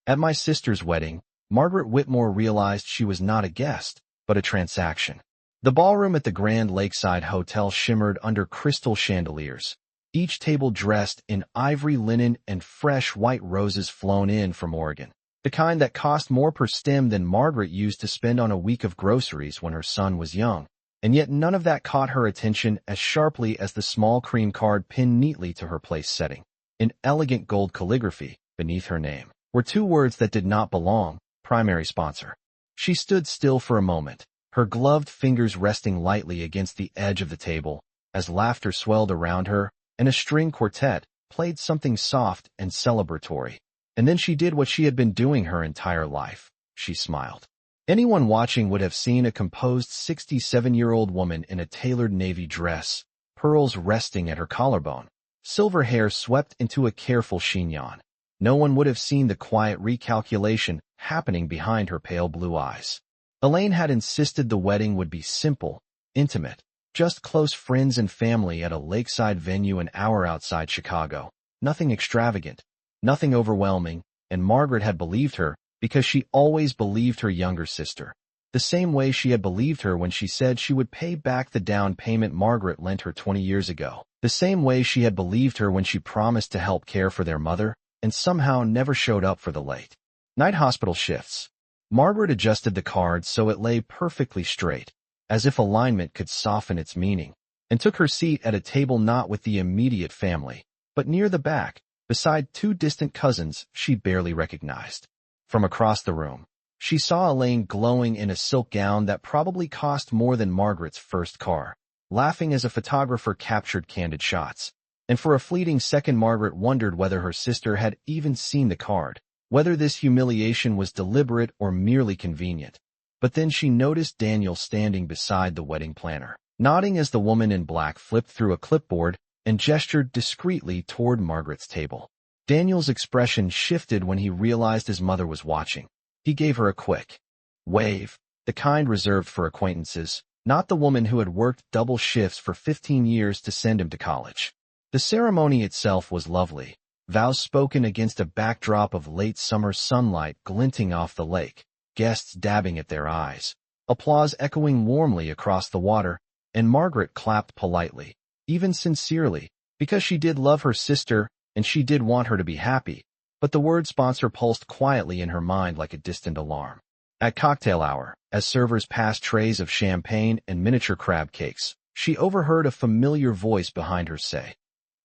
At my sister's wedding, Margaret Whitmore realized she was not a guest, but a transaction. The ballroom at the Grand Lakeside Hotel shimmered under crystal chandeliers, each table dressed in ivory linen and fresh white roses flown in from Oregon, the kind that cost more per stem than Margaret used to spend on a week of groceries when her son was young. And yet none of that caught her attention as sharply as the small cream card pinned neatly to her place setting. In elegant gold calligraphy, beneath her name, were two words that did not belong: primary sponsor. She stood still for a moment, her gloved fingers resting lightly against the edge of the table, as laughter swelled around her, and a string quartet played something soft and celebratory. And then she did what she had been doing her entire life. She smiled. Anyone watching would have seen a composed 67-year-old woman in a tailored navy dress, pearls resting at her collarbone, silver hair swept into a careful chignon. No one would have seen the quiet recalculation happening behind her pale blue eyes. Elaine had insisted the wedding would be simple, intimate, just close friends and family at a lakeside venue an hour outside Chicago. Nothing extravagant, nothing overwhelming, and Margaret had believed her because she always believed her younger sister. The same way she had believed her when she said she would pay back the down payment Margaret lent her 20 years ago. The same way she had believed her when she promised to help care for their mother and somehow never showed up for the late night hospital shifts. Margaret adjusted the card so it lay perfectly straight, as if alignment could soften its meaning, and took her seat at a table not with the immediate family, but near the back, beside two distant cousins she barely recognized. From across the room, she saw Elaine glowing in a silk gown that probably cost more than Margaret's first car, laughing as a photographer captured candid shots. And for a fleeting second Margaret wondered whether her sister had even seen the card, whether this humiliation was deliberate or merely convenient. But then she noticed Daniel standing beside the wedding planner, nodding as the woman in black flipped through a clipboard and gestured discreetly toward Margaret's table. Daniel's expression shifted when he realized his mother was watching. He gave her a quick wave, the kind reserved for acquaintances, not the woman who had worked double shifts for 15 years to send him to college. The ceremony itself was lovely, vows spoken against a backdrop of late summer sunlight glinting off the lake, guests dabbing at their eyes, applause echoing warmly across the water, and Margaret clapped politely, even sincerely, because she did love her sister and she did want her to be happy, but the word sponsor pulsed quietly in her mind like a distant alarm. At cocktail hour, as servers passed trays of champagne and miniature crab cakes, she overheard a familiar voice behind her say,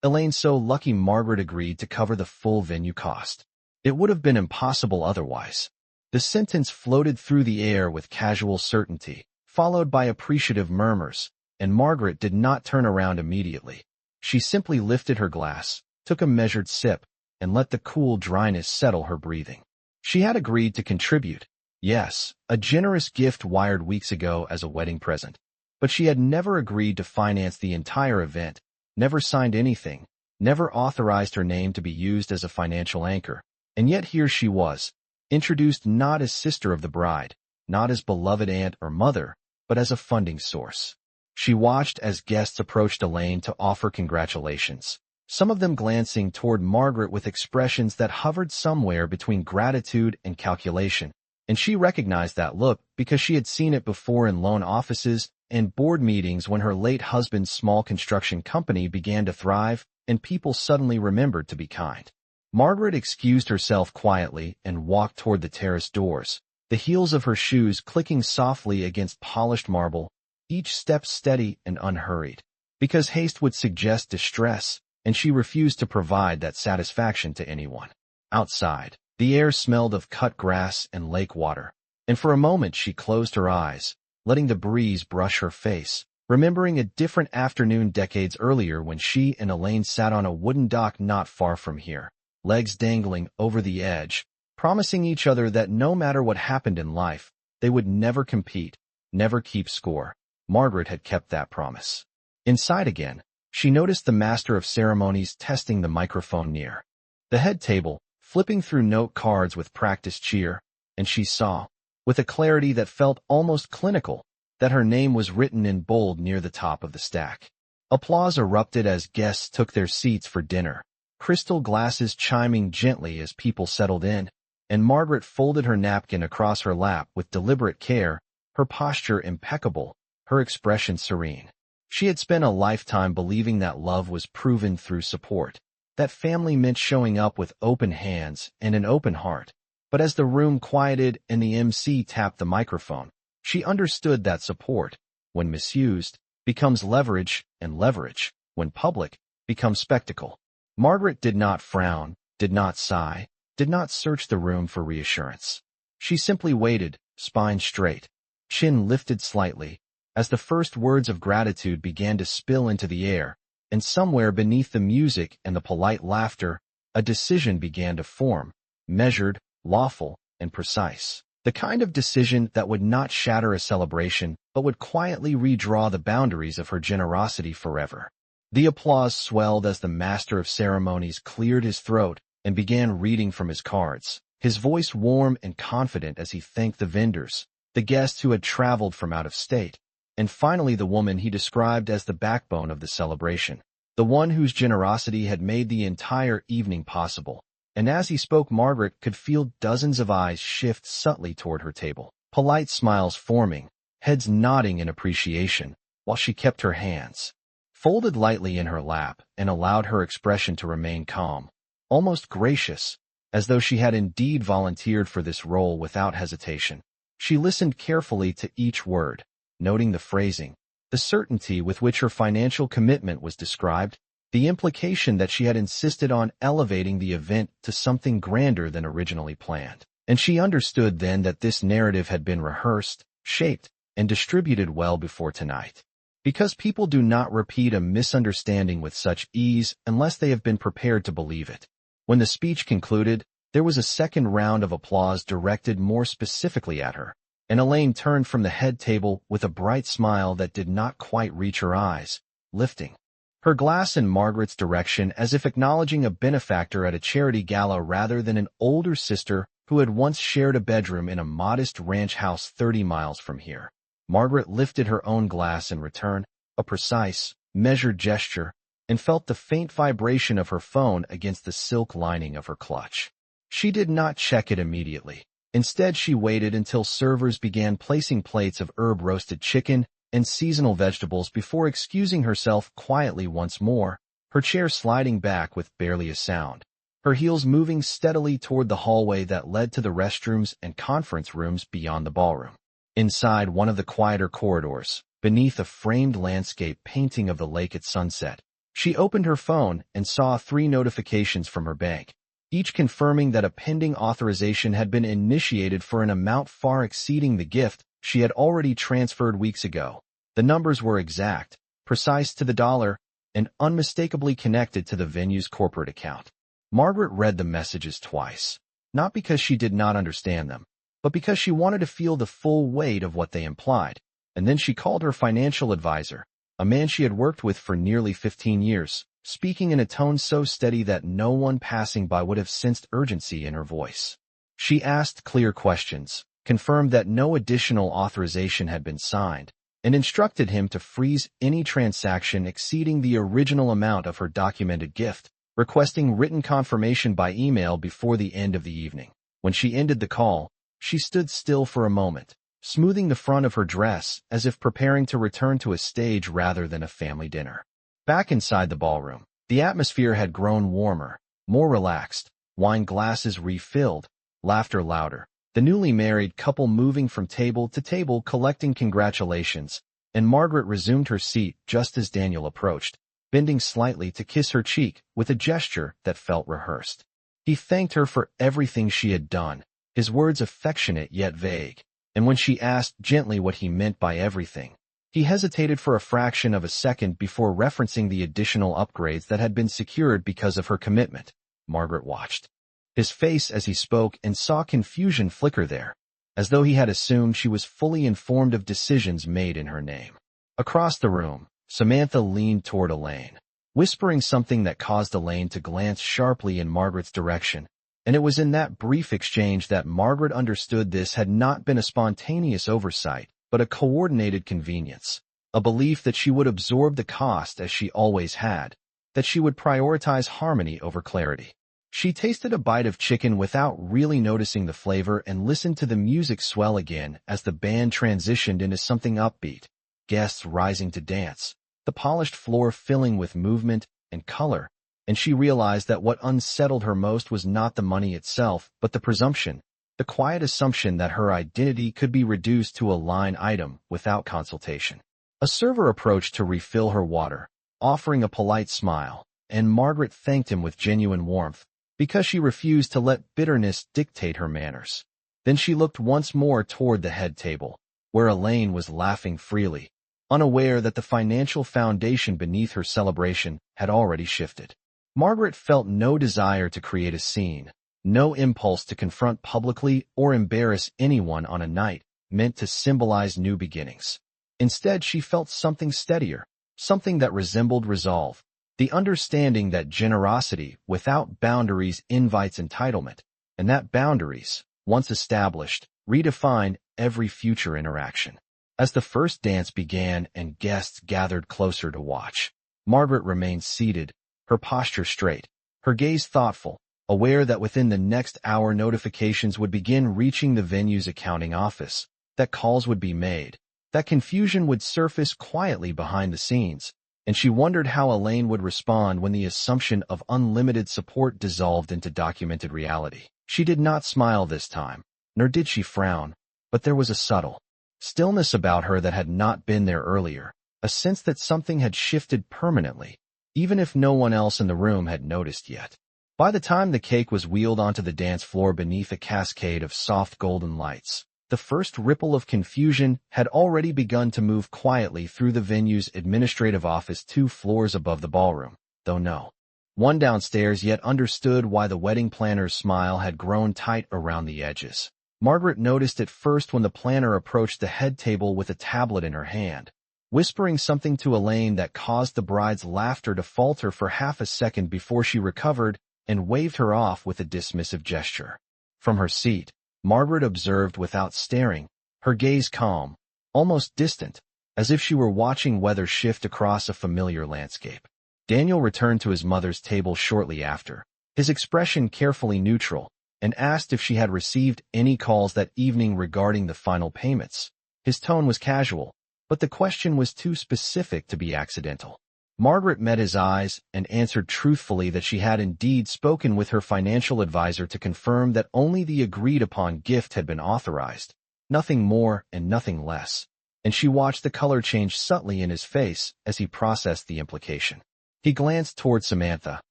"Elaine's so lucky Margaret agreed to cover the full venue cost. It would have been impossible otherwise." The sentence floated through the air with casual certainty, followed by appreciative murmurs, and Margaret did not turn around immediately. She simply lifted her glass, took a measured sip, and let the cool dryness settle her breathing. She had agreed to contribute. Yes, a generous gift wired weeks ago as a wedding present. But she had never agreed to finance the entire event, never signed anything, never authorized her name to be used as a financial anchor. And yet here she was, introduced not as sister of the bride, not as beloved aunt or mother, but as a funding source. She watched as guests approached Elaine to offer congratulations, some of them glancing toward Margaret with expressions that hovered somewhere between gratitude and calculation. And she recognized that look because she had seen it before in loan offices and board meetings when her late husband's small construction company began to thrive and people suddenly remembered to be kind. Margaret excused herself quietly and walked toward the terrace doors, the heels of her shoes clicking softly against polished marble, each step steady and unhurried, because haste would suggest distress, and she refused to provide that satisfaction to anyone. Outside, the air smelled of cut grass and lake water, and for a moment she closed her eyes, letting the breeze brush her face, remembering a different afternoon decades earlier when she and Elaine sat on a wooden dock not far from here, legs dangling over the edge, promising each other that no matter what happened in life, they would never compete, never keep score. Margaret had kept that promise. Inside again, she noticed the master of ceremonies testing the microphone near the head table, flipping through note cards with practiced cheer, and she saw, with a clarity that felt almost clinical, that her name was written in bold near the top of the stack. Applause erupted as guests took their seats for dinner, crystal glasses chiming gently as people settled in, and Margaret folded her napkin across her lap with deliberate care, her posture impeccable, her expression serene. She had spent a lifetime believing that love was proven through support, that family meant showing up with open hands and an open heart. But as the room quieted and the MC tapped the microphone, she understood that support, when misused, becomes leverage, and leverage, when public, becomes spectacle. Margaret did not frown, did not sigh, did not search the room for reassurance. She simply waited, spine straight, chin lifted slightly, as the first words of gratitude began to spill into the air, and somewhere beneath the music and the polite laughter, a decision began to form, measured, lawful, and precise. The kind of decision that would not shatter a celebration, but would quietly redraw the boundaries of her generosity forever. The applause swelled as the master of ceremonies cleared his throat and began reading from his cards, his voice warm and confident as he thanked the vendors, the guests who had traveled from out of state, and finally the woman he described as the backbone of the celebration, the one whose generosity had made the entire evening possible. And as he spoke, Margaret could feel dozens of eyes shift subtly toward her table, polite smiles forming, heads nodding in appreciation, while she kept her hands folded lightly in her lap and allowed her expression to remain calm, almost gracious, as though she had indeed volunteered for this role without hesitation. She listened carefully to each word, noting the phrasing, the certainty with which her financial commitment was described, the implication that she had insisted on elevating the event to something grander than originally planned. And she understood then that this narrative had been rehearsed, shaped, and distributed well before tonight. Because people do not repeat a misunderstanding with such ease unless they have been prepared to believe it. When the speech concluded, there was a second round of applause directed more specifically at her, and Elaine turned from the head table with a bright smile that did not quite reach her eyes, lifting her glass in Margaret's direction as if acknowledging a benefactor at a charity gala rather than an older sister who had once shared a bedroom in a modest ranch house 30 miles from here. Margaret lifted her own glass in return, a precise, measured gesture, and felt the faint vibration of her phone against the silk lining of her clutch. She did not check it immediately. Instead, she waited until servers began placing plates of herb-roasted chicken and seasonal vegetables before excusing herself quietly once more, her chair sliding back with barely a sound, her heels moving steadily toward the hallway that led to the restrooms and conference rooms beyond the ballroom. Inside one of the quieter corridors, beneath a framed landscape painting of the lake at sunset, she opened her phone and saw 3 notifications from her bank, each confirming that a pending authorization had been initiated for an amount far exceeding the gift she had already transferred weeks ago. The numbers were exact, precise to the dollar, and unmistakably connected to the venue's corporate account. Margaret read the messages twice, not because she did not understand them, but because she wanted to feel the full weight of what they implied. And then she called her financial advisor, a man she had worked with for nearly 15 years, speaking in a tone so steady that no one passing by would have sensed urgency in her voice. She asked clear questions, confirmed that no additional authorization had been signed, and instructed him to freeze any transaction exceeding the original amount of her documented gift, requesting written confirmation by email before the end of the evening. When she ended the call, she stood still for a moment, smoothing the front of her dress as if preparing to return to a stage rather than a family dinner. Back inside the ballroom, the atmosphere had grown warmer, more relaxed, wine glasses refilled, laughter louder, the newly married couple moving from table to table collecting congratulations, and Margaret resumed her seat just as Daniel approached, bending slightly to kiss her cheek with a gesture that felt rehearsed. He thanked her for everything she had done, his words affectionate yet vague, and when she asked gently what he meant by everything, he hesitated for a fraction of a second before referencing the additional upgrades that had been secured because of her commitment. Margaret watched his face as he spoke and saw confusion flicker there, as though he had assumed she was fully informed of decisions made in her name. Across the room, Samantha leaned toward Elaine, whispering something that caused Elaine to glance sharply in Margaret's direction, and it was in that brief exchange that Margaret understood this had not been a spontaneous oversight, but a coordinated convenience, a belief that she would absorb the cost as she always had, that she would prioritize harmony over clarity. She tasted a bite of chicken without really noticing the flavor and listened to the music swell again as the band transitioned into something upbeat, guests rising to dance, the polished floor filling with movement and color, and she realized that what unsettled her most was not the money itself, but the presumption, the quiet assumption that her identity could be reduced to a line item without consultation. A server approached to refill her water, offering a polite smile, and Margaret thanked him with genuine warmth, because she refused to let bitterness dictate her manners. Then she looked once more toward the head table, where Elaine was laughing freely, unaware that the financial foundation beneath her celebration had already shifted. Margaret felt no desire to create a scene, no impulse to confront publicly or embarrass anyone on a night meant to symbolize new beginnings. Instead, she felt something steadier, something that resembled resolve, the understanding that generosity without boundaries invites entitlement, and that boundaries, once established, redefine every future interaction. As the first dance began and guests gathered closer to watch, Margaret remained seated, her posture straight, her gaze thoughtful, aware that within the next hour notifications would begin reaching the venue's accounting office, that calls would be made, that confusion would surface quietly behind the scenes, and she wondered how Elaine would respond when the assumption of unlimited support dissolved into documented reality. She did not smile this time, nor did she frown, but there was a subtle stillness about her that had not been there earlier, a sense that something had shifted permanently, even if no one else in the room had noticed yet. By the time the cake was wheeled onto the dance floor beneath a cascade of soft golden lights, the first ripple of confusion had already begun to move quietly through the venue's administrative office 2 floors above the ballroom, though no one downstairs yet understood why the wedding planner's smile had grown tight around the edges. Margaret noticed it first when the planner approached the head table with a tablet in her hand, whispering something to Elaine that caused the bride's laughter to falter for half a second before she recovered and waved her off with a dismissive gesture. From her seat, Margaret observed without staring, her gaze calm, almost distant, as if she were watching weather shift across a familiar landscape. Daniel returned to his mother's table shortly after, his expression carefully neutral, and asked if she had received any calls that evening regarding the final payments. His tone was casual, but the question was too specific to be accidental. Margaret met his eyes and answered truthfully that she had indeed spoken with her financial advisor to confirm that only the agreed-upon gift had been authorized, nothing more and nothing less, and she watched the color change subtly in his face as he processed the implication. He glanced toward Samantha,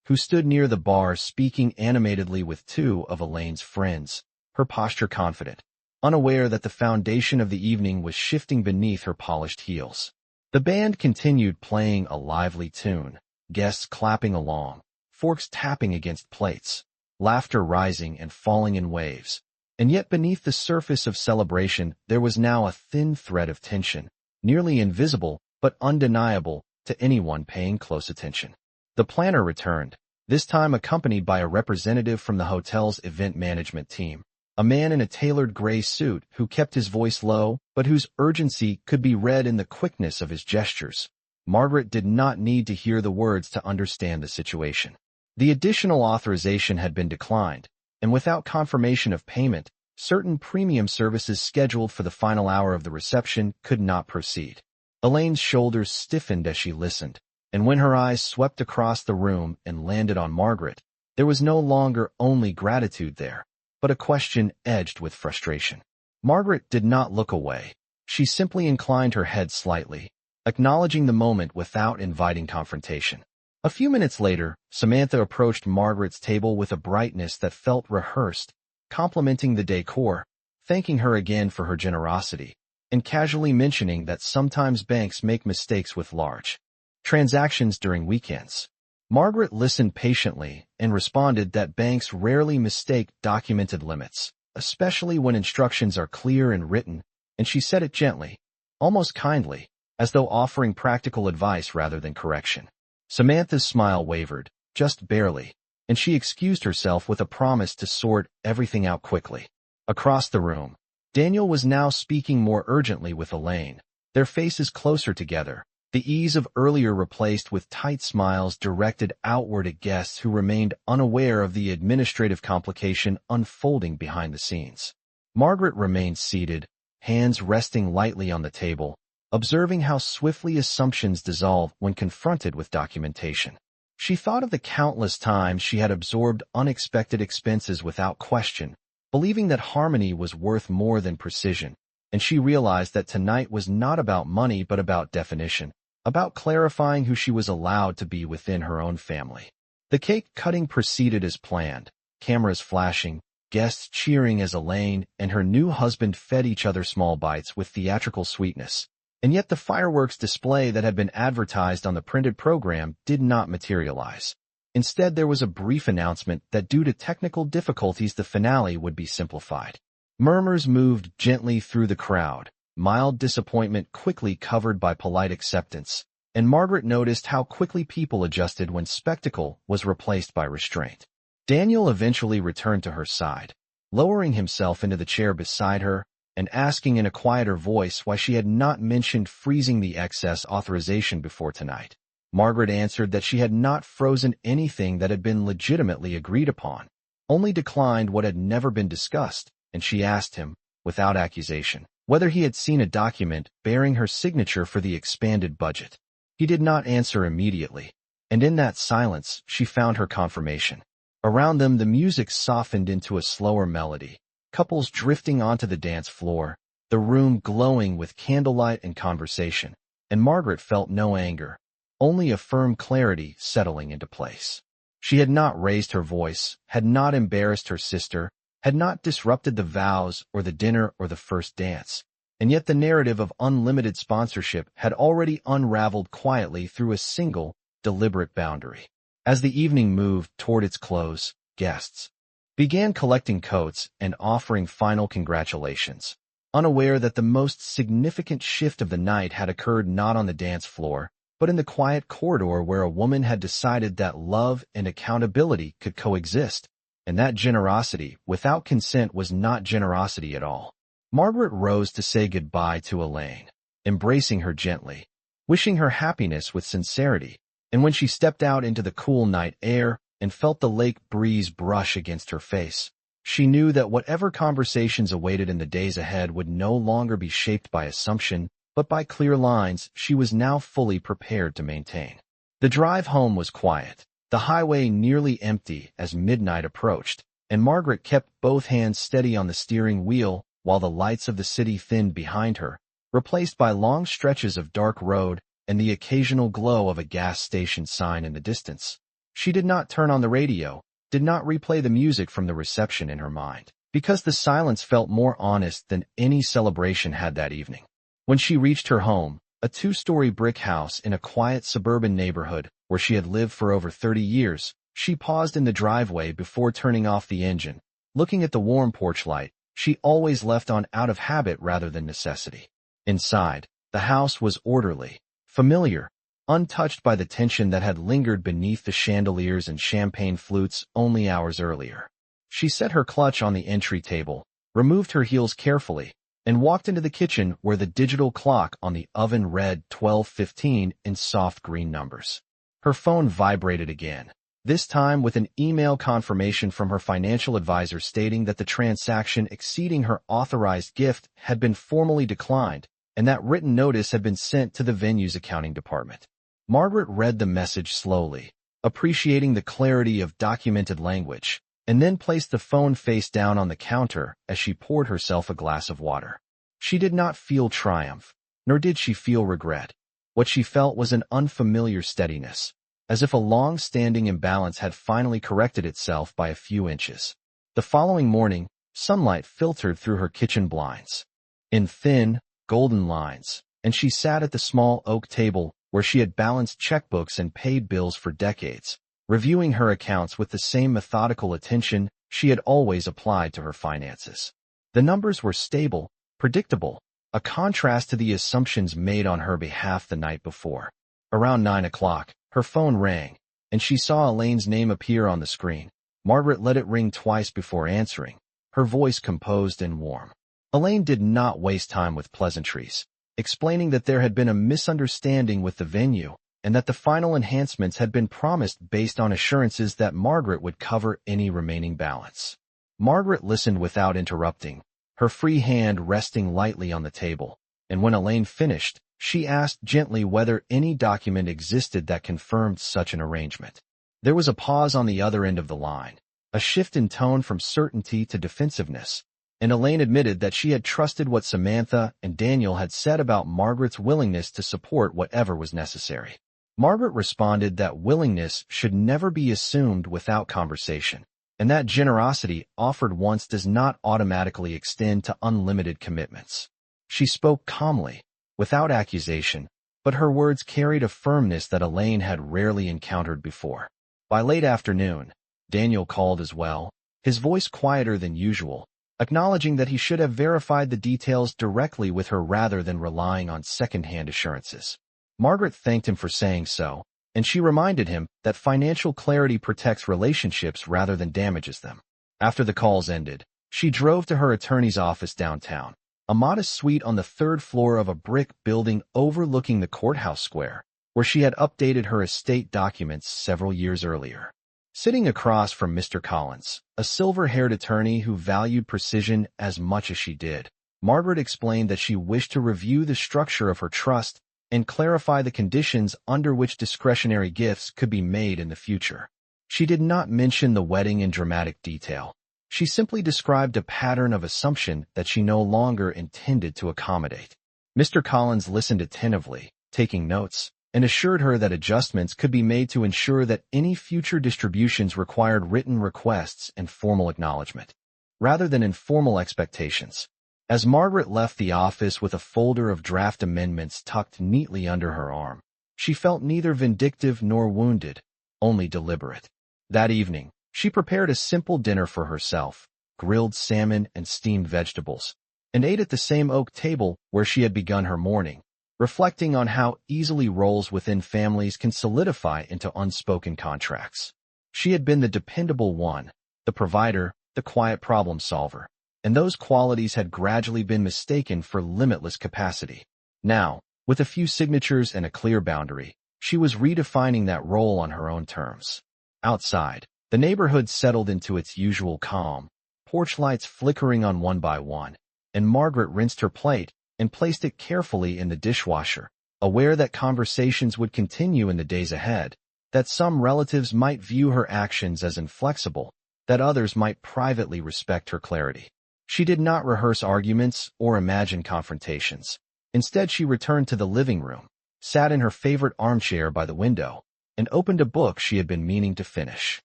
who stood near the bar speaking animatedly with 2 of Elaine's friends, her posture confident, unaware that the foundation of the evening was shifting beneath her polished heels. The band continued playing a lively tune, guests clapping along, forks tapping against plates, laughter rising and falling in waves. And yet beneath the surface of celebration there was now a thin thread of tension, nearly invisible but undeniable to anyone paying close attention. The planner returned, this time accompanied by a representative from the hotel's event management team. A man in a tailored gray suit who kept his voice low, but whose urgency could be read in the quickness of his gestures. Margaret did not need to hear the words to understand the situation. The additional authorization had been declined, and without confirmation of payment, certain premium services scheduled for the final hour of the reception could not proceed. Elaine's shoulders stiffened as she listened, and when her eyes swept across the room and landed on Margaret, there was no longer only gratitude there, but a question edged with frustration. Margaret did not look away. She simply inclined her head slightly, acknowledging the moment without inviting confrontation. A few minutes later, Samantha approached Margaret's table with a brightness that felt rehearsed, complimenting the decor, thanking her again for her generosity, and casually mentioning that sometimes banks make mistakes with large transactions during weekends. Margaret listened patiently and responded that banks rarely mistake documented limits, especially when instructions are clear and written, and she said it gently, almost kindly, as though offering practical advice rather than correction. Samantha's smile wavered, just barely, and she excused herself with a promise to sort everything out quickly. Across the room, Daniel was now speaking more urgently with Elaine, their faces closer together, the ease of earlier replaced with tight smiles directed outward at guests who remained unaware of the administrative complication unfolding behind the scenes. Margaret remained seated, hands resting lightly on the table, observing how swiftly assumptions dissolve when confronted with documentation. She thought of the countless times she had absorbed unexpected expenses without question, believing that harmony was worth more than precision, and she realized that tonight was not about money but about definition, about clarifying who she was allowed to be within her own family. The cake cutting proceeded as planned, cameras flashing, guests cheering as Elaine and her new husband fed each other small bites with theatrical sweetness. And yet the fireworks display that had been advertised on the printed program did not materialize. Instead, there was a brief announcement that due to technical difficulties, the finale would be simplified. Murmurs moved gently through the crowd, mild disappointment quickly covered by polite acceptance, and Margaret noticed how quickly people adjusted when spectacle was replaced by restraint. Daniel eventually returned to her side, lowering himself into the chair beside her and asking in a quieter voice why she had not mentioned freezing the excess authorization before tonight. Margaret answered that she had not frozen anything that had been legitimately agreed upon, only declined what had never been discussed, and she asked him, without accusation, whether he had seen a document bearing her signature for the expanded budget. He did not answer immediately, and in that silence she found her confirmation. Around them the music softened into a slower melody, couples drifting onto the dance floor, the room glowing with candlelight and conversation, and Margaret felt no anger, only a firm clarity settling into place. She had not raised her voice, had not embarrassed her sister, had not disrupted the vows or the dinner or the first dance, and yet the narrative of unlimited sponsorship had already unraveled quietly through a single, deliberate boundary. As the evening moved toward its close, guests began collecting coats and offering final congratulations, unaware that the most significant shift of the night had occurred not on the dance floor, but in the quiet corridor where a woman had decided that love and accountability could coexist, and that generosity without consent was not generosity at all. Margaret rose to say goodbye to Elaine, embracing her gently, wishing her happiness with sincerity, and when she stepped out into the cool night air and felt the lake breeze brush against her face, she knew that whatever conversations awaited in the days ahead would no longer be shaped by assumption, but by clear lines she was now fully prepared to maintain. The drive home was quiet, the highway nearly empty as midnight approached, and Margaret kept both hands steady on the steering wheel while the lights of the city thinned behind her, replaced by long stretches of dark road and the occasional glow of a gas station sign in the distance. She did not turn on the radio, did not replay the music from the reception in her mind, because the silence felt more honest than any celebration had that evening. When she reached her home, a two-story brick house in a quiet suburban neighborhood where she had lived for over 30 years, she paused in the driveway before turning off the engine, looking at the warm porch light she always left on out of habit rather than necessity. Inside, the house was orderly, familiar, untouched by the tension that had lingered beneath the chandeliers and champagne flutes only hours earlier. She set her clutch on the entry table, removed her heels carefully, and walked into the kitchen where the digital clock on the oven read 12:15 in soft green numbers. Her phone vibrated again, this time with an email confirmation from her financial advisor stating that the transaction exceeding her authorized gift had been formally declined, and that written notice had been sent to the venue's accounting department. Margaret read the message slowly, appreciating the clarity of documented language, and then placed the phone face down on the counter as she poured herself a glass of water. She did not feel triumph, nor did she feel regret. What she felt was an unfamiliar steadiness, as if a long-standing imbalance had finally corrected itself by a few inches. The following morning, sunlight filtered through her kitchen blinds, in thin, golden lines, and she sat at the small oak table where she had balanced checkbooks and paid bills for decades, reviewing her accounts with the same methodical attention she had always applied to her finances. The numbers were stable, predictable, a contrast to the assumptions made on her behalf the night before. Around 9 o'clock, her phone rang, and she saw Elaine's name appear on the screen. Margaret let it ring twice before answering, her voice composed and warm. Elaine did not waste time with pleasantries. explaining that there had been a misunderstanding with the venue and that the final enhancements had been promised based on assurances that Margaret would cover any remaining balance. Margaret listened without interrupting, her free hand resting lightly on the table, and when Elaine finished, she asked gently whether any document existed that confirmed such an arrangement. There was a pause on the other end of the line, a shift in tone from certainty to defensiveness, and Elaine admitted that she had trusted what Samantha and Daniel had said about Margaret's willingness to support whatever was necessary. Margaret responded that willingness should never be assumed without conversation, and that generosity offered once does not automatically extend to unlimited commitments. She spoke calmly, without accusation, but her words carried a firmness that Elaine had rarely encountered before. By late afternoon, Daniel called as well, his voice quieter than usual, acknowledging that he should have verified the details directly with her rather than relying on second-hand assurances. Margaret thanked him for saying so, and she reminded him that financial clarity protects relationships rather than damages them. After the calls ended, she drove to her attorney's office downtown, a modest suite on the third floor of a brick building overlooking the courthouse square, where she had updated her estate documents several years earlier. Sitting across from Mr. Collins, a silver-haired attorney who valued precision as much as she did, Margaret explained that she wished to review the structure of her trust and clarify the conditions under which discretionary gifts could be made in the future. She did not mention the wedding in dramatic detail. She simply described a pattern of assumption that she no longer intended to accommodate. Mr. Collins listened attentively, taking notes, and assured her that adjustments could be made to ensure that any future distributions required written requests and formal acknowledgement, rather than informal expectations. As Margaret left the office with a folder of draft amendments tucked neatly under her arm, she felt neither vindictive nor wounded, only deliberate. That evening, she prepared a simple dinner for herself, grilled salmon and steamed vegetables, and ate at the same oak table where she had begun her morning, reflecting on how easily roles within families can solidify into unspoken contracts. She had been the dependable one, the provider, the quiet problem solver, and those qualities had gradually been mistaken for limitless capacity. Now, with a few signatures and a clear boundary, she was redefining that role on her own terms. Outside, the neighborhood settled into its usual calm, porch lights flickering on one by one, and Margaret rinsed her plate and placed it carefully in the dishwasher, aware that conversations would continue in the days ahead, that some relatives might view her actions as inflexible, that others might privately respect her clarity. She did not rehearse arguments or imagine confrontations. Instead, she returned to the living room, sat in her favorite armchair by the window, and opened a book she had been meaning to finish.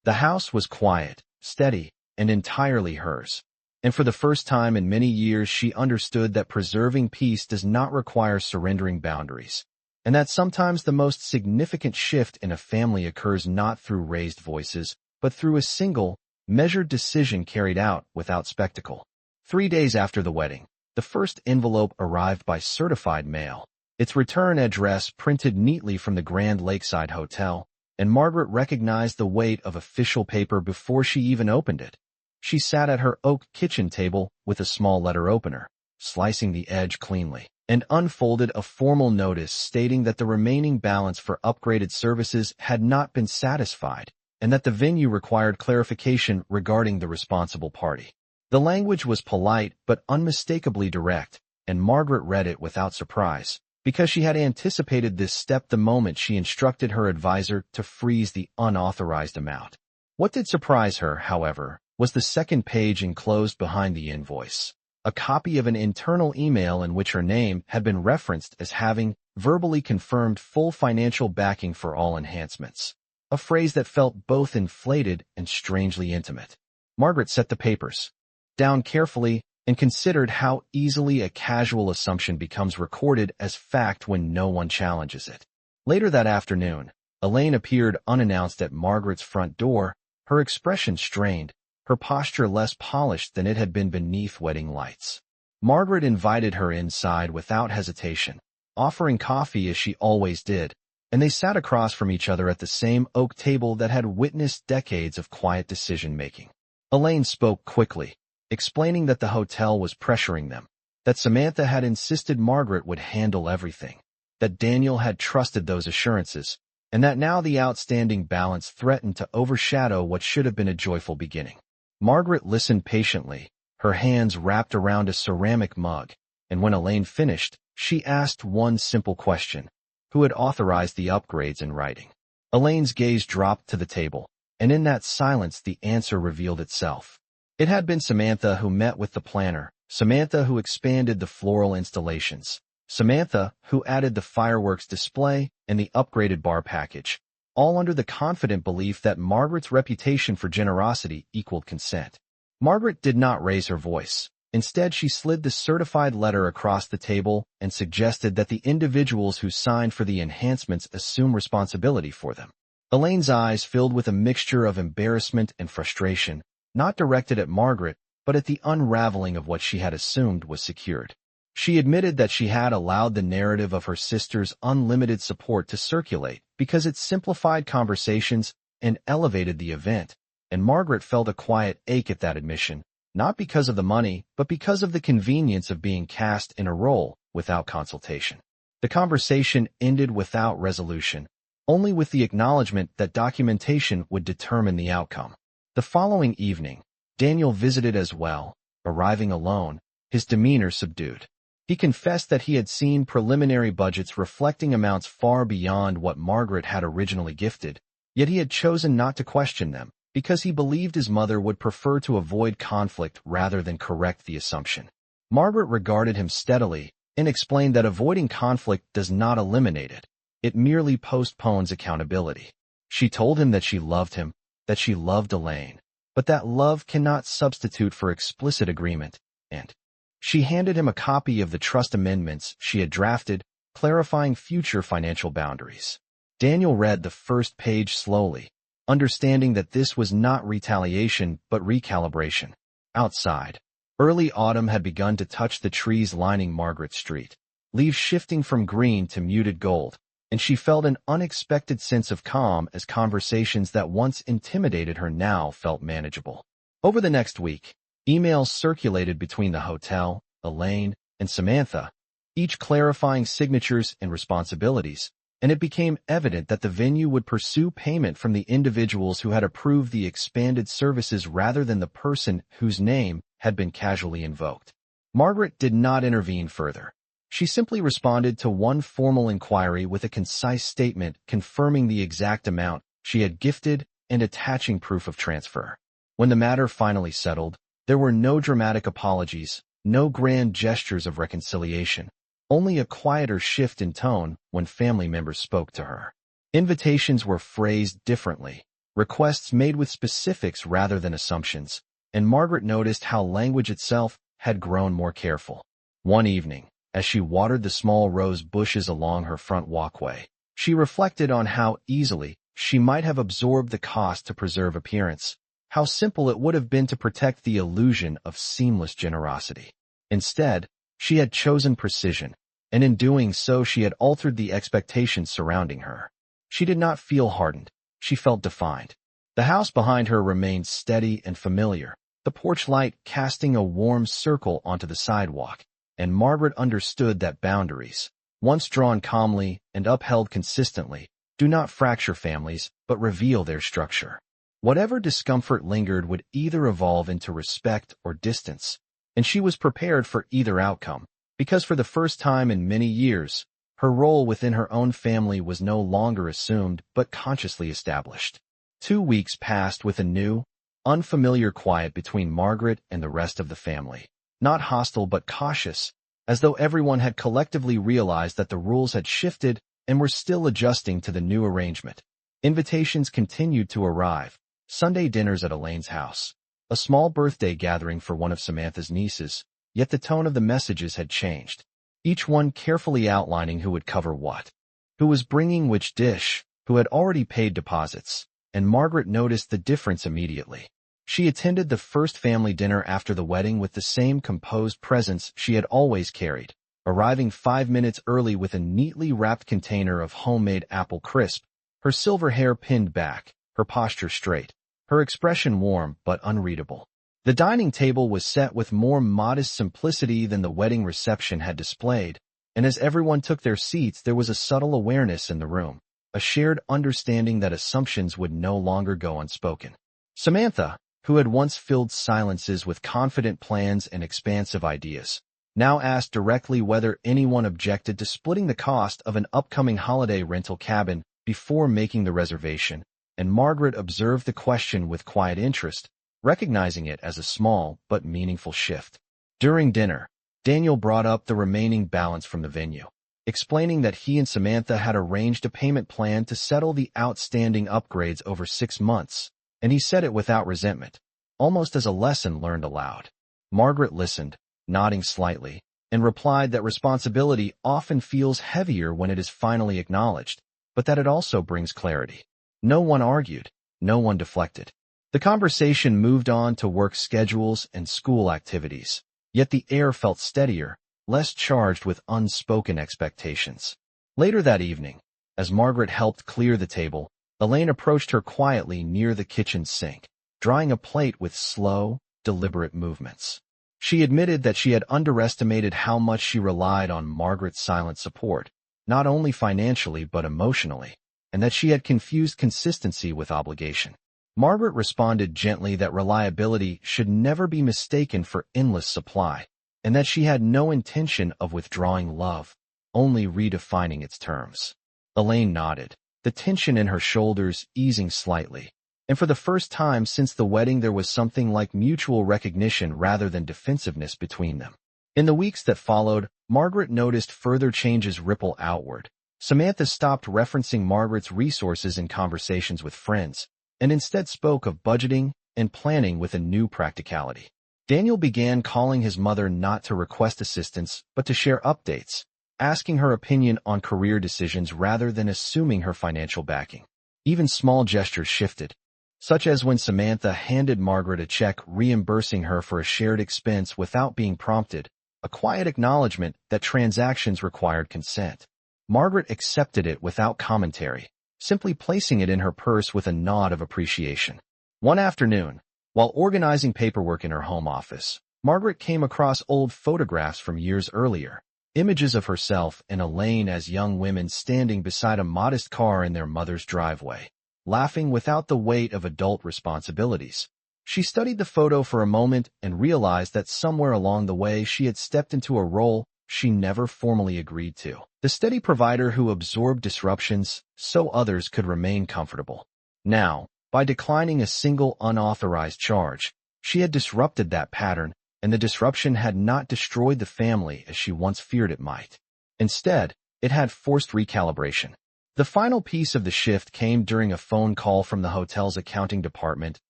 The house was quiet, steady, and entirely hers, and for the first time in many years she understood that preserving peace does not require surrendering boundaries, and that sometimes the most significant shift in a family occurs not through raised voices, but through a single, measured decision carried out without spectacle. 3 days after the wedding, the first envelope arrived by certified mail, its return address printed neatly from the Grand Lakeside Hotel, and Margaret recognized the weight of official paper before she even opened it. She sat at her oak kitchen table with a small letter opener, slicing the edge cleanly, and unfolded a formal notice stating that the remaining balance for upgraded services had not been satisfied, and that the venue required clarification regarding the responsible party. The language was polite but unmistakably direct, and Margaret read it without surprise, because she had anticipated this step the moment she instructed her advisor to freeze the unauthorized amount. What did surprise her, however, was the second page enclosed behind the invoice, a copy of an internal email in which her name had been referenced as having verbally confirmed full financial backing for all enhancements, a phrase that felt both inflated and strangely intimate. Margaret set the papers down carefully and considered how easily a casual assumption becomes recorded as fact when no one challenges it. Later that afternoon, Elaine appeared unannounced at Margaret's front door, her expression strained, her posture less polished than it had been beneath wedding lights. Margaret invited her inside without hesitation, offering coffee as she always did, and they sat across from each other at the same oak table that had witnessed decades of quiet decision-making. Elaine spoke quickly, explaining that the hotel was pressuring them, that Samantha had insisted Margaret would handle everything, that Daniel had trusted those assurances, and that now the outstanding balance threatened to overshadow what should have been a joyful beginning. Margaret listened patiently, her hands wrapped around a ceramic mug, and when Elaine finished, she asked one simple question: who had authorized the upgrades in writing? Elaine's gaze dropped to the table, and in that silence the answer revealed itself. It had been Samantha who met with the planner, Samantha who expanded the floral installations, Samantha who added the fireworks display and the upgraded bar package, all under the confident belief that Margaret's reputation for generosity equaled consent. Margaret did not raise her voice. Instead, she slid the certified letter across the table and suggested that the individuals who signed for the enhancements assume responsibility for them. Elaine's eyes filled with a mixture of embarrassment and frustration, not directed at Margaret, but at the unraveling of what she had assumed was secured. She admitted that she had allowed the narrative of her sister's unlimited support to circulate because it simplified conversations and elevated the event, and Margaret felt a quiet ache at that admission, not because of the money, but because of the convenience of being cast in a role without consultation. The conversation ended without resolution, only with the acknowledgement that documentation would determine the outcome. The following evening, Daniel visited as well, arriving alone, his demeanor subdued. He confessed that he had seen preliminary budgets reflecting amounts far beyond what Margaret had originally gifted, yet he had chosen not to question them, because he believed his mother would prefer to avoid conflict rather than correct the assumption. Margaret regarded him steadily and explained that avoiding conflict does not eliminate it. It merely postpones accountability. She told him that she loved him, that she loved Elaine, but that love cannot substitute for explicit agreement, and she handed him a copy of the trust amendments she had drafted, clarifying future financial boundaries. Daniel read the first page slowly, understanding that this was not retaliation but recalibration. Outside, early autumn had begun to touch the trees lining Margaret Street, leaves shifting from green to muted gold, and she felt an unexpected sense of calm as conversations that once intimidated her now felt manageable. Over the next week, emails circulated between the hotel, Elaine, and Samantha, each clarifying signatures and responsibilities, and it became evident that the venue would pursue payment from the individuals who had approved the expanded services rather than the person whose name had been casually invoked. Margaret did not intervene further. She simply responded to one formal inquiry with a concise statement confirming the exact amount she had gifted and attaching proof of transfer. When the matter finally settled, there were no dramatic apologies, no grand gestures of reconciliation, only a quieter shift in tone when family members spoke to her. Invitations were phrased differently, requests made with specifics rather than assumptions, and Margaret noticed how language itself had grown more careful. One evening, as she watered the small rose bushes along her front walkway, she reflected on how easily she might have absorbed the cost to preserve appearance, how simple it would have been to protect the illusion of seamless generosity. Instead, she had chosen precision, and in doing so she had altered the expectations surrounding her. She did not feel hardened, she felt defined. The house behind her remained steady and familiar, the porch light casting a warm circle onto the sidewalk, and Margaret understood that boundaries, once drawn calmly and upheld consistently, do not fracture families but reveal their structure. Whatever discomfort lingered would either evolve into respect or distance, and she was prepared for either outcome, because for the first time in many years, her role within her own family was no longer assumed but consciously established. 2 weeks passed with a new, unfamiliar quiet between Margaret and the rest of the family, not hostile but cautious, as though everyone had collectively realized that the rules had shifted and were still adjusting to the new arrangement. Invitations continued to arrive. Sunday dinners at Elaine's house, a small birthday gathering for one of Samantha's nieces, yet the tone of the messages had changed, each one carefully outlining who would cover what, who was bringing which dish, who had already paid deposits, and Margaret noticed the difference immediately. She attended the first family dinner after the wedding with the same composed presence she had always carried, arriving 5 minutes early with a neatly wrapped container of homemade apple crisp, her silver hair pinned back, her posture straight, her expression warm but unreadable. The dining table was set with more modest simplicity than the wedding reception had displayed, and as everyone took their seats, there was a subtle awareness in the room, a shared understanding that assumptions would no longer go unspoken. Samantha, who had once filled silences with confident plans and expansive ideas, now asked directly whether anyone objected to splitting the cost of an upcoming holiday rental cabin before making the reservation, and Margaret observed the question with quiet interest, recognizing it as a small but meaningful shift. During dinner, Daniel brought up the remaining balance from the venue, explaining that he and Samantha had arranged a payment plan to settle the outstanding upgrades over 6 months, and he said it without resentment, almost as a lesson learned aloud. Margaret listened, nodding slightly, and replied that responsibility often feels heavier when it is finally acknowledged, but that it also brings clarity. No one argued, no one deflected. The conversation moved on to work schedules and school activities, yet the air felt steadier, less charged with unspoken expectations. Later that evening, as Margaret helped clear the table, Elaine approached her quietly near the kitchen sink, drying a plate with slow, deliberate movements. She admitted that she had underestimated how much she relied on Margaret's silent support, not only financially but emotionally, and that she had confused consistency with obligation. Margaret responded gently that reliability should never be mistaken for endless supply, and that she had no intention of withdrawing love, only redefining its terms. Elaine nodded, the tension in her shoulders easing slightly, and for the first time since the wedding there was something like mutual recognition rather than defensiveness between them. In the weeks that followed, Margaret noticed further changes ripple outward. Samantha stopped referencing Margaret's resources in conversations with friends, and instead spoke of budgeting and planning with a new practicality. Daniel began calling his mother not to request assistance, but to share updates, asking her opinion on career decisions rather than assuming her financial backing. Even small gestures shifted, such as when Samantha handed Margaret a check reimbursing her for a shared expense without being prompted, a quiet acknowledgement that transactions required consent. Margaret accepted it without commentary, simply placing it in her purse with a nod of appreciation. One afternoon, while organizing paperwork in her home office, Margaret came across old photographs from years earlier, images of herself and Elaine as young women standing beside a modest car in their mother's driveway, laughing without the weight of adult responsibilities. She studied the photo for a moment and realized that somewhere along the way she had stepped into a role she never formally agreed to. The steady provider who absorbed disruptions so others could remain comfortable. Now, by declining a single unauthorized charge, she had disrupted that pattern, and the disruption had not destroyed the family as she once feared it might. Instead, it had forced recalibration. The final piece of the shift came during a phone call from the hotel's accounting department,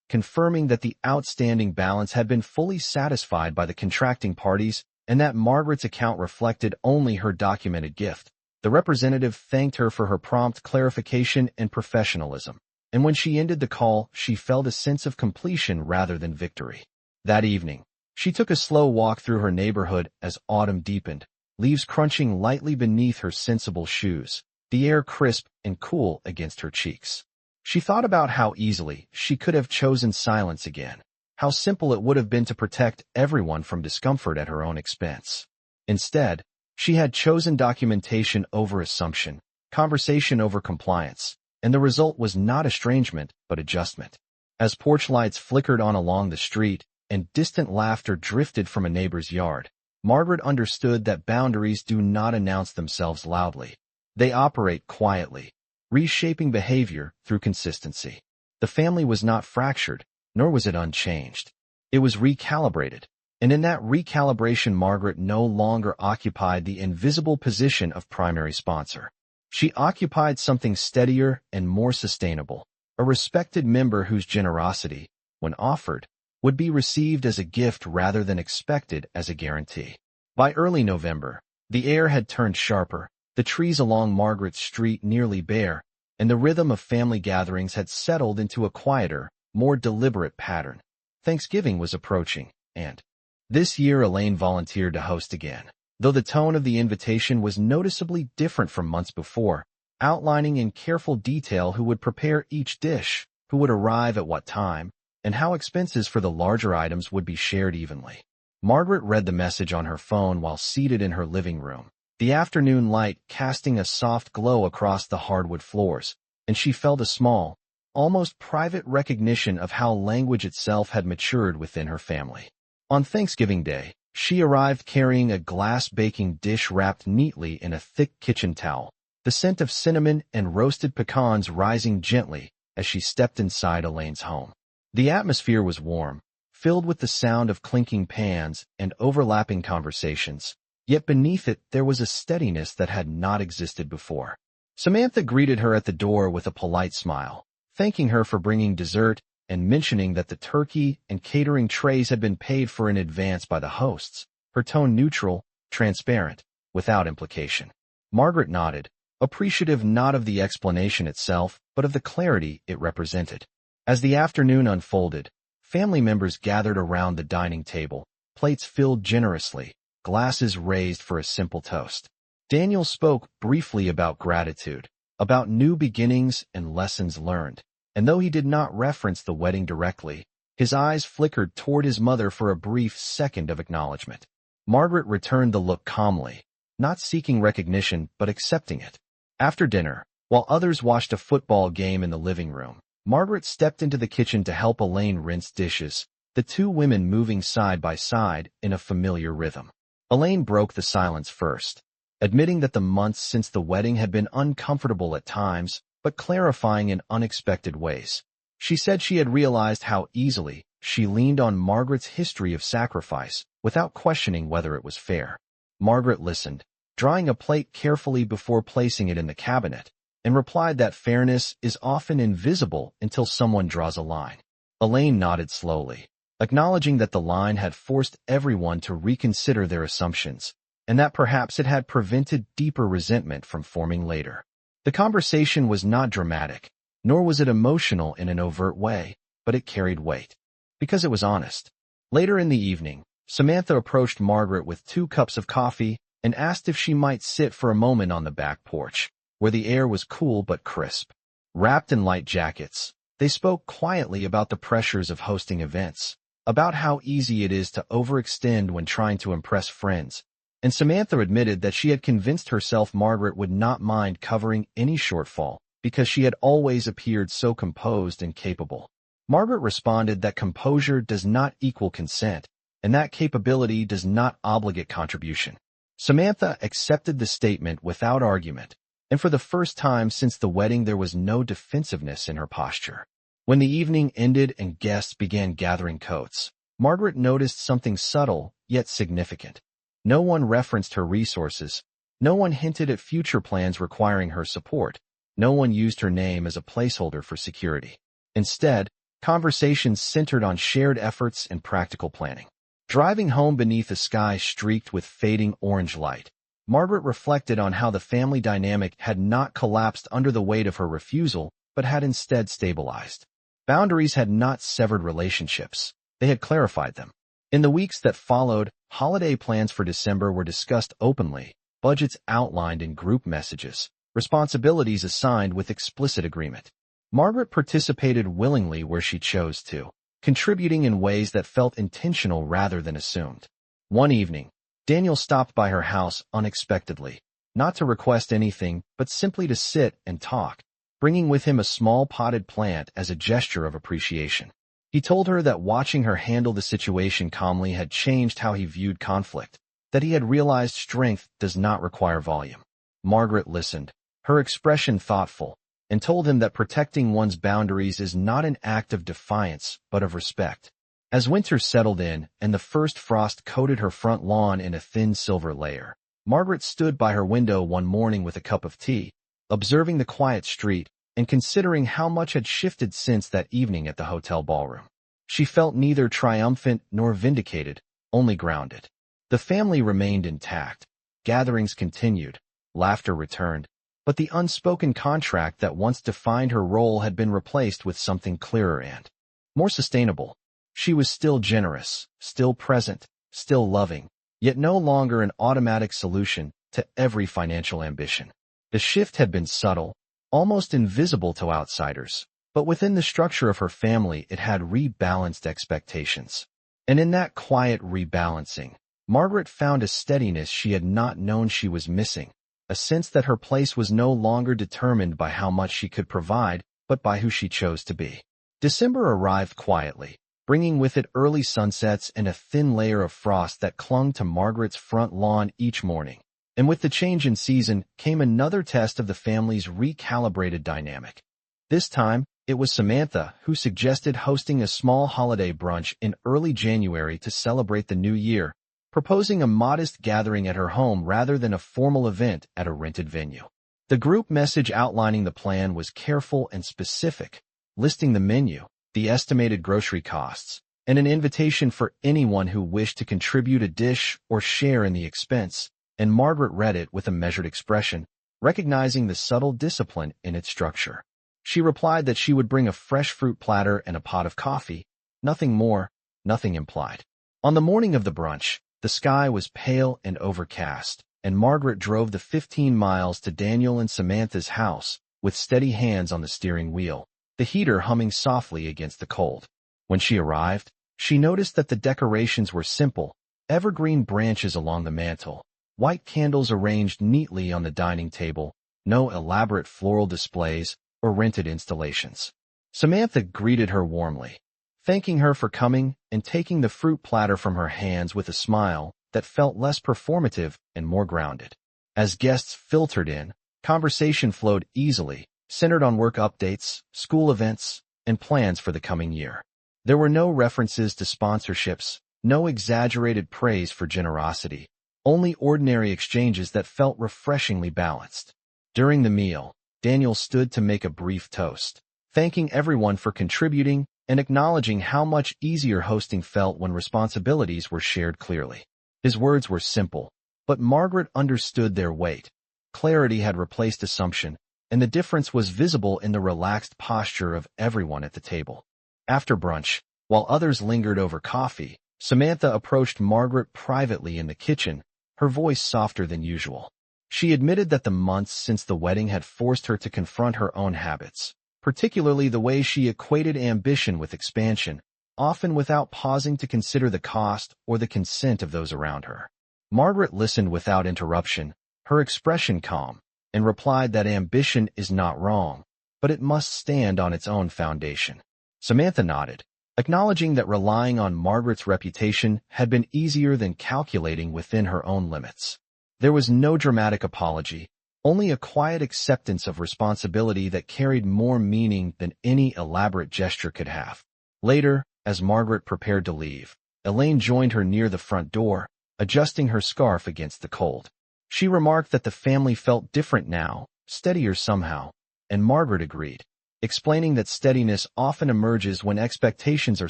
confirming that the outstanding balance had been fully satisfied by the contracting parties and that Margaret's account reflected only her documented gift. The representative thanked her for her prompt clarification and professionalism, and when she ended the call, she felt a sense of completion rather than victory. That evening, she took a slow walk through her neighborhood as autumn deepened, leaves crunching lightly beneath her sensible shoes, the air crisp and cool against her cheeks. She thought about how easily she could have chosen silence again, how simple it would have been to protect everyone from discomfort at her own expense. Instead, she had chosen documentation over assumption, conversation over compliance, and the result was not estrangement but adjustment. As porch lights flickered on along the street and distant laughter drifted from a neighbor's yard, Margaret understood that boundaries do not announce themselves loudly. They operate quietly, reshaping behavior through consistency. The family was not fractured, nor was it unchanged. It was recalibrated, and in that recalibration Margaret no longer occupied the invisible position of primary sponsor. She occupied something steadier and more sustainable, a respected member whose generosity, when offered, would be received as a gift rather than expected as a guarantee. By early November, the air had turned sharper, the trees along Margaret's street nearly bare, and the rhythm of family gatherings had settled into a quieter, more deliberate pattern. Thanksgiving was approaching, and this year Elaine volunteered to host again, though the tone of the invitation was noticeably different from months before, outlining in careful detail who would prepare each dish, who would arrive at what time, and how expenses for the larger items would be shared evenly. Margaret read the message on her phone while seated in her living room, the afternoon light casting a soft glow across the hardwood floors, and she felt a small, almost private recognition of how language itself had matured within her family. On Thanksgiving Day, she arrived carrying a glass baking dish wrapped neatly in a thick kitchen towel, the scent of cinnamon and roasted pecans rising gently as she stepped inside Elaine's home. The atmosphere was warm, filled with the sound of clinking pans and overlapping conversations, yet beneath it there was a steadiness that had not existed before. Samantha greeted her at the door with a polite smile, thanking her for bringing dessert and mentioning that the turkey and catering trays had been paid for in advance by the hosts, her tone neutral, transparent, without implication. Margaret nodded, appreciative not of the explanation itself, but of the clarity it represented. As the afternoon unfolded, family members gathered around the dining table, plates filled generously, glasses raised for a simple toast. Daniel spoke briefly about gratitude, about new beginnings and lessons learned, and though he did not reference the wedding directly, his eyes flickered toward his mother for a brief second of acknowledgement. Margaret returned the look calmly, not seeking recognition but accepting it. After dinner, while others watched a football game in the living room, Margaret stepped into the kitchen to help Elaine rinse dishes, the two women moving side by side in a familiar rhythm. Elaine broke the silence first, admitting that the months since the wedding had been uncomfortable at times, but clarifying in unexpected ways. She said she had realized how easily she leaned on Margaret's history of sacrifice without questioning whether it was fair. Margaret listened, drawing a plate carefully before placing it in the cabinet, and replied that fairness is often invisible until someone draws a line. Elaine nodded slowly, acknowledging that the line had forced everyone to reconsider their assumptions, and that perhaps it had prevented deeper resentment from forming later. The conversation was not dramatic, nor was it emotional in an overt way, but it carried weight, because it was honest. Later in the evening, Samantha approached Margaret with 2 cups of coffee and asked if she might sit for a moment on the back porch, where the air was cool but crisp. Wrapped in light jackets, they spoke quietly about the pressures of hosting events, about how easy it is to overextend when trying to impress friends, and Samantha admitted that she had convinced herself Margaret would not mind covering any shortfall because she had always appeared so composed and capable. Margaret responded that composure does not equal consent, and that capability does not obligate contribution. Samantha accepted the statement without argument, and for the first time since the wedding there was no defensiveness in her posture. When the evening ended and guests began gathering coats, Margaret noticed something subtle yet significant. No one referenced her resources. No one hinted at future plans requiring her support. No one used her name as a placeholder for security. Instead, conversations centered on shared efforts and practical planning. Driving home beneath a sky streaked with fading orange light, Margaret reflected on how the family dynamic had not collapsed under the weight of her refusal, but had instead stabilized. Boundaries had not severed relationships. They had clarified them. In the weeks that followed, holiday plans for December were discussed openly, budgets outlined in group messages, responsibilities assigned with explicit agreement. Margaret participated willingly where she chose to, contributing in ways that felt intentional rather than assumed. One evening, Daniel stopped by her house unexpectedly, not to request anything, but simply to sit and talk, bringing with him a small potted plant as a gesture of appreciation. He told her that watching her handle the situation calmly had changed how he viewed conflict, that he had realized strength does not require volume. Margaret listened, her expression thoughtful, and told him that protecting one's boundaries is not an act of defiance, but of respect. As winter settled in and the first frost coated her front lawn in a thin silver layer, Margaret stood by her window one morning with a cup of tea, observing the quiet street and considering how much had shifted since that evening at the hotel ballroom. She felt neither triumphant nor vindicated, only grounded. The family remained intact. Gatherings continued. Laughter returned. But the unspoken contract that once defined her role had been replaced with something clearer and more sustainable. She was still generous, still present, still loving, yet no longer an automatic solution to every financial ambition. The shift had been subtle, almost invisible to outsiders, but within the structure of her family it had rebalanced expectations. And in that quiet rebalancing, Margaret found a steadiness she had not known she was missing, a sense that her place was no longer determined by how much she could provide, but by who she chose to be. December arrived quietly, bringing with it early sunsets and a thin layer of frost that clung to Margaret's front lawn each morning. And with the change in season came another test of the family's recalibrated dynamic. This time, it was Samantha who suggested hosting a small holiday brunch in early January to celebrate the new year, proposing a modest gathering at her home rather than a formal event at a rented venue. The group message outlining the plan was careful and specific, listing the menu, the estimated grocery costs, and an invitation for anyone who wished to contribute a dish or share in the expense, and Margaret read it with a measured expression, recognizing the subtle discipline in its structure. She replied that she would bring a fresh fruit platter and a pot of coffee, nothing more, nothing implied. On the morning of the brunch, the sky was pale and overcast, and Margaret drove the 15 miles to Daniel and Samantha's house, with steady hands on the steering wheel, the heater humming softly against the cold. When she arrived, she noticed that the decorations were simple, evergreen branches along the mantel, white candles arranged neatly on the dining table, no elaborate floral displays or rented installations. Samantha greeted her warmly, thanking her for coming and taking the fruit platter from her hands with a smile that felt less performative and more grounded. As guests filtered in, conversation flowed easily, centered on work updates, school events, and plans for the coming year. There were no references to sponsorships, no exaggerated praise for generosity, only ordinary exchanges that felt refreshingly balanced. During the meal, Daniel stood to make a brief toast, thanking everyone for contributing and acknowledging how much easier hosting felt when responsibilities were shared clearly. His words were simple, but Margaret understood their weight. Clarity had replaced assumption, and the difference was visible in the relaxed posture of everyone at the table. After brunch, while others lingered over coffee, Samantha approached Margaret privately in the kitchen, her voice softer than usual. She admitted that the months since the wedding had forced her to confront her own habits, particularly the way she equated ambition with expansion, often without pausing to consider the cost or the consent of those around her. Margaret listened without interruption, her expression calm, and replied that ambition is not wrong, but it must stand on its own foundation. Samantha nodded, acknowledging that relying on Margaret's reputation had been easier than calculating within her own limits. There was no dramatic apology, only a quiet acceptance of responsibility that carried more meaning than any elaborate gesture could have. Later, as Margaret prepared to leave, Elaine joined her near the front door, adjusting her scarf against the cold. She remarked that the family felt different now, steadier somehow, and Margaret agreed, explaining that steadiness often emerges when expectations are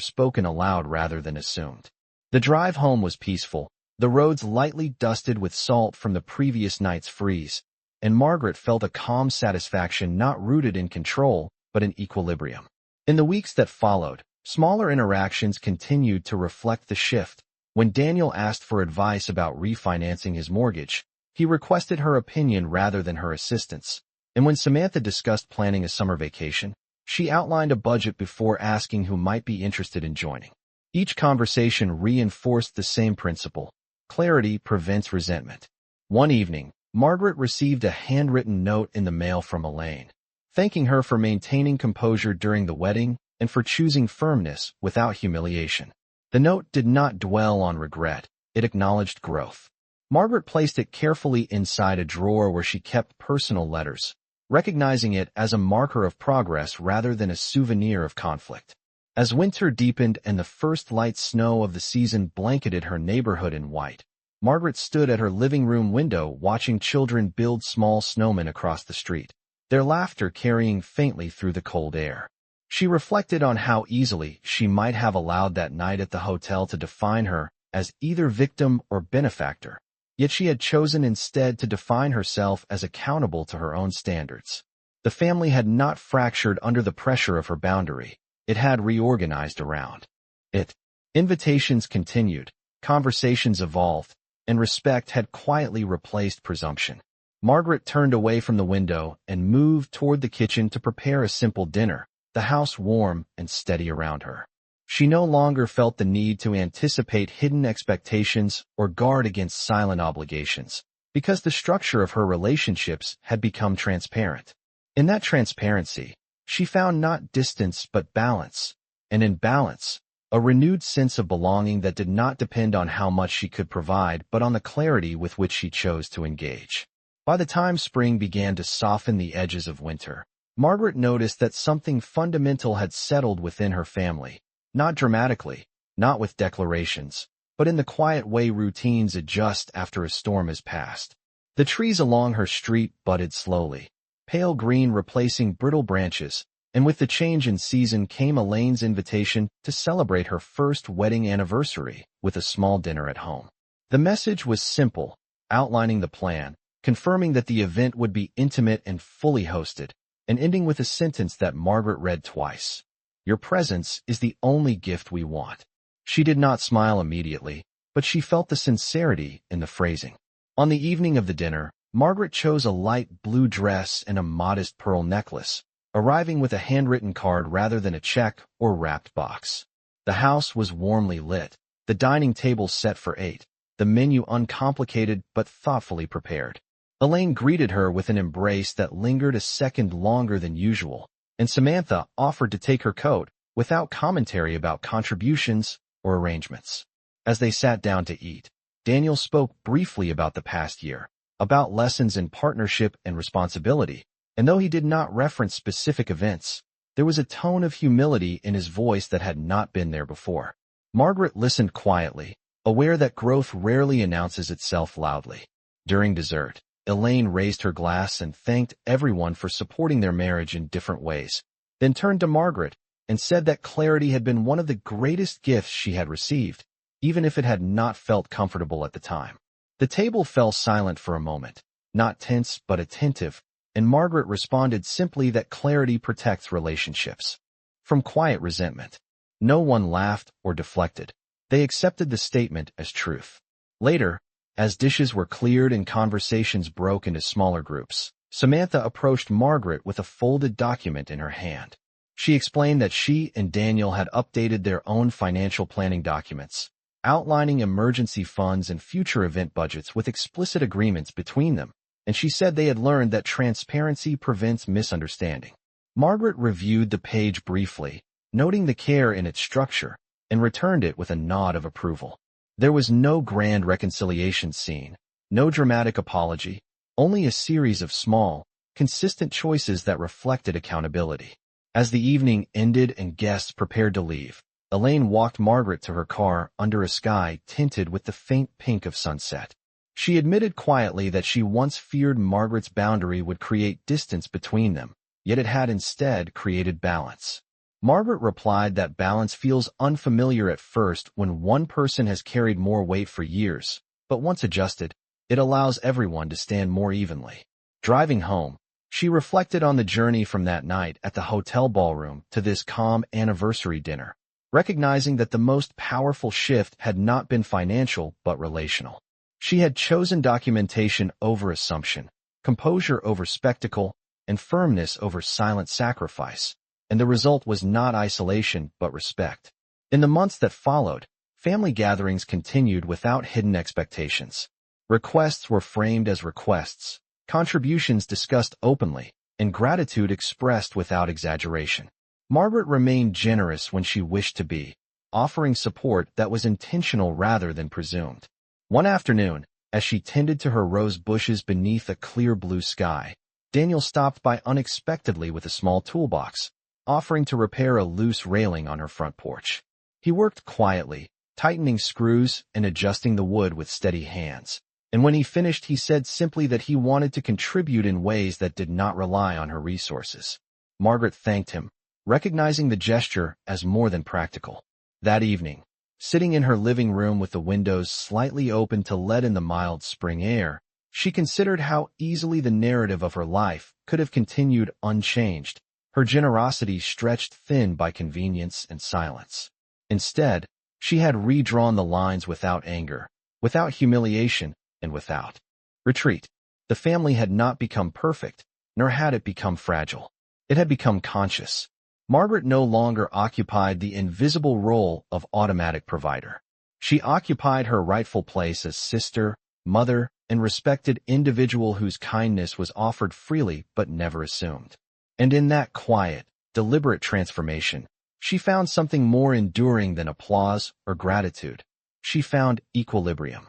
spoken aloud rather than assumed. The drive home was peaceful, the roads lightly dusted with salt from the previous night's freeze, and Margaret felt a calm satisfaction not rooted in control, but in equilibrium. In the weeks that followed, smaller interactions continued to reflect the shift. When Daniel asked for advice about refinancing his mortgage, he requested her opinion rather than her assistance. And when Samantha discussed planning a summer vacation, she outlined a budget before asking who might be interested in joining. Each conversation reinforced the same principle: clarity prevents resentment. One evening, Margaret received a handwritten note in the mail from Elaine, thanking her for maintaining composure during the wedding and for choosing firmness without humiliation. The note did not dwell on regret, it acknowledged growth. Margaret placed it carefully inside a drawer where she kept personal letters, recognizing it as a marker of progress rather than a souvenir of conflict. As winter deepened and the first light snow of the season blanketed her neighborhood in white, Margaret stood at her living room window watching children build small snowmen across the street, their laughter carrying faintly through the cold air. She reflected on how easily she might have allowed that night at the hotel to define her as either victim or benefactor, yet she had chosen instead to define herself as accountable to her own standards. The family had not fractured under the pressure of her boundary. It had reorganized around it. Invitations continued, conversations evolved, and respect had quietly replaced presumption. Margaret turned away from the window and moved toward the kitchen to prepare a simple dinner, the house warm and steady around her. She no longer felt the need to anticipate hidden expectations or guard against silent obligations, because the structure of her relationships had become transparent. In that transparency, she found not distance but balance, and in balance, a renewed sense of belonging that did not depend on how much she could provide but on the clarity with which she chose to engage. By the time spring began to soften the edges of winter, Margaret noticed that something fundamental had settled within her family, not dramatically, not with declarations, but in the quiet way routines adjust after a storm has passed. The trees along her street budded slowly, pale green replacing brittle branches, and with the change in season came Elaine's invitation to celebrate her first wedding anniversary with a small dinner at home. The message was simple, outlining the plan, confirming that the event would be intimate and fully hosted, and ending with a sentence that Margaret read twice. "Your presence is the only gift we want." She did not smile immediately, but she felt the sincerity in the phrasing. On the evening of the dinner, Margaret chose a light blue dress and a modest pearl necklace, arriving with a handwritten card rather than a check or wrapped box. The house was warmly lit, the dining table set for 8, the menu uncomplicated but thoughtfully prepared. Elaine greeted her with an embrace that lingered a second longer than usual, and Samantha offered to take her coat, without commentary about contributions or arrangements. As they sat down to eat, Daniel spoke briefly about the past year, about lessons in partnership and responsibility, and though he did not reference specific events, there was a tone of humility in his voice that had not been there before. Margaret listened quietly, aware that growth rarely announces itself loudly. During dessert, Elaine raised her glass and thanked everyone for supporting their marriage in different ways, then turned to Margaret and said that clarity had been one of the greatest gifts she had received, even if it had not felt comfortable at the time. The table fell silent for a moment, not tense but attentive, and Margaret responded simply that clarity protects relationships from quiet resentment. No one laughed or deflected. They accepted the statement as truth. Later, as dishes were cleared and conversations broke into smaller groups, Samantha approached Margaret with a folded document in her hand. She explained that she and Daniel had updated their own financial planning documents, outlining emergency funds and future event budgets with explicit agreements between them, and she said they had learned that transparency prevents misunderstanding. Margaret reviewed the page briefly, noting the care in its structure, and returned it with a nod of approval. There was no grand reconciliation scene, no dramatic apology, only a series of small, consistent choices that reflected accountability. As the evening ended and guests prepared to leave, Elaine walked Margaret to her car under a sky tinted with the faint pink of sunset. She admitted quietly that she once feared Margaret's boundary would create distance between them, yet it had instead created balance. Margaret replied that balance feels unfamiliar at first when one person has carried more weight for years, but once adjusted, it allows everyone to stand more evenly. Driving home, she reflected on the journey from that night at the hotel ballroom to this calm anniversary dinner, recognizing that the most powerful shift had not been financial but relational. She had chosen documentation over assumption, composure over spectacle, and firmness over silent sacrifice, and the result was not isolation but respect. In the months that followed, family gatherings continued without hidden expectations. Requests were framed as requests, contributions discussed openly, and gratitude expressed without exaggeration. Margaret remained generous when she wished to be, offering support that was intentional rather than presumed. One afternoon, as she tended to her rose bushes beneath a clear blue sky, Daniel stopped by unexpectedly with a small toolbox, offering to repair a loose railing on her front porch. He worked quietly, tightening screws and adjusting the wood with steady hands, and when he finished he said simply that he wanted to contribute in ways that did not rely on her resources. Margaret thanked him, recognizing the gesture as more than practical. That evening, sitting in her living room with the windows slightly open to let in the mild spring air, she considered how easily the narrative of her life could have continued unchanged, her generosity stretched thin by convenience and silence. Instead, she had redrawn the lines without anger, without humiliation, and without retreat. The family had not become perfect, nor had it become fragile. It had become conscious. Margaret no longer occupied the invisible role of automatic provider. She occupied her rightful place as sister, mother, and respected individual whose kindness was offered freely but never assumed. And in that quiet, deliberate transformation, she found something more enduring than applause or gratitude. She found equilibrium.